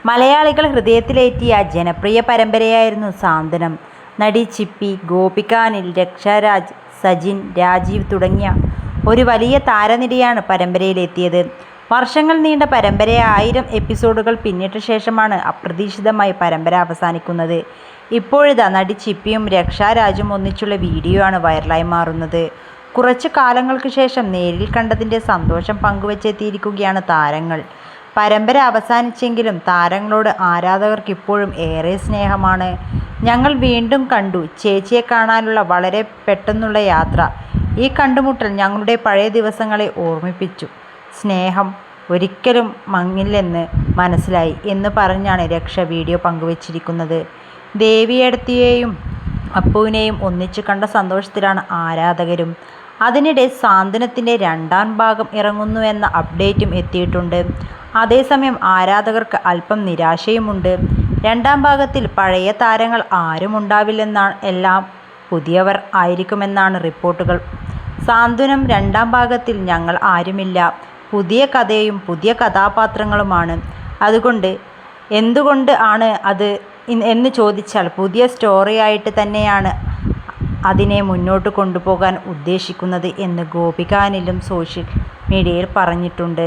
മലയാളികൾ ഹൃദയത്തിലേറ്റിയ ജനപ്രിയ പരമ്പരയായിരുന്നു സാന്ത്വനം. നടി ചിപ്പി, ഗോപിക അനിൽ, രക്ഷാരാജ്, സജിൻ, രാജീവ് തുടങ്ങിയ ഒരു വലിയ താരനിരയാണ് പരമ്പരയിലെത്തിയത്. വർഷങ്ങൾ നീണ്ട പരമ്പരയെ 1000 എപ്പിസോഡുകൾ പിന്നിട്ട ശേഷമാണ് അപ്രതീക്ഷിതമായി പരമ്പര അവസാനിക്കുന്നത്. ഇപ്പോഴിതാ നടി ചിപ്പിയും രക്ഷാരാജും ഒന്നിച്ചുള്ള വീഡിയോ ആണ് വൈറലായി മാറുന്നത്. കുറച്ചു കാലങ്ങൾക്ക് ശേഷം നേരിൽ കണ്ടതിൻ്റെ സന്തോഷം പങ്കുവച്ചെത്തിയിരിക്കുകയാണ് താരങ്ങൾ. പരമ്പര അവസാനിച്ചെങ്കിലും താരങ്ങളോട് ആരാധകർക്ക് ഇപ്പോഴും ഏറെ സ്നേഹമാണ്. ഞങ്ങൾ വീണ്ടും കണ്ടു. ചേച്ചിയെ കാണാനുള്ള വളരെ പെട്ടെന്നുള്ള യാത്ര. ഈ കണ്ടുമുട്ടൽ ഞങ്ങളുടെ പഴയ ദിവസങ്ങളെ ഓർമ്മിപ്പിച്ചു. സ്നേഹം ഒരിക്കലും മങ്ങില്ലെന്ന് മനസ്സിലായി എന്ന് പറഞ്ഞാണ് രക്ഷ വീഡിയോ പങ്കുവച്ചിരിക്കുന്നത്. ദേവിയേടത്തിയെയും അപ്പുവിനെയും ഒന്നിച്ചു കണ്ട സന്തോഷത്തിലാണ് ആരാധകരും. അതിനിടെ സാന്ത്വനത്തിൻ്റെ 2ാം ഭാഗം ഇറങ്ങുന്നുവെന്ന അപ്ഡേറ്റും എത്തിയിട്ടുണ്ട്. അതേസമയം ആരാധകർക്ക് അല്പം നിരാശയുമുണ്ട്. 2ാം ഭാഗത്തിൽ പഴയ താരങ്ങൾ ആരും ഉണ്ടാവില്ലെന്നാണ്, എല്ലാം പുതിയവർ ആയിരിക്കുമെന്നാണ് റിപ്പോർട്ടുകൾ. സാന്ത്വനം 2ാം ഭാഗത്തിൽ ഞങ്ങൾ ആരുമില്ല, പുതിയ കഥയും പുതിയ കഥാപാത്രങ്ങളുമാണ്. എന്തുകൊണ്ട് ആണ് അത് എന്ന് ചോദിച്ചാൽ പുതിയ സ്റ്റോറിയായിട്ട് തന്നെയാണ് അതിനെ മുന്നോട്ട് കൊണ്ടുപോകാൻ ഉദ്ദേശിക്കുന്നത് എന്ന് ഗോപിക അനിലും സോഷ്യൽ മീഡിയയിൽ പറഞ്ഞിട്ടുണ്ട്.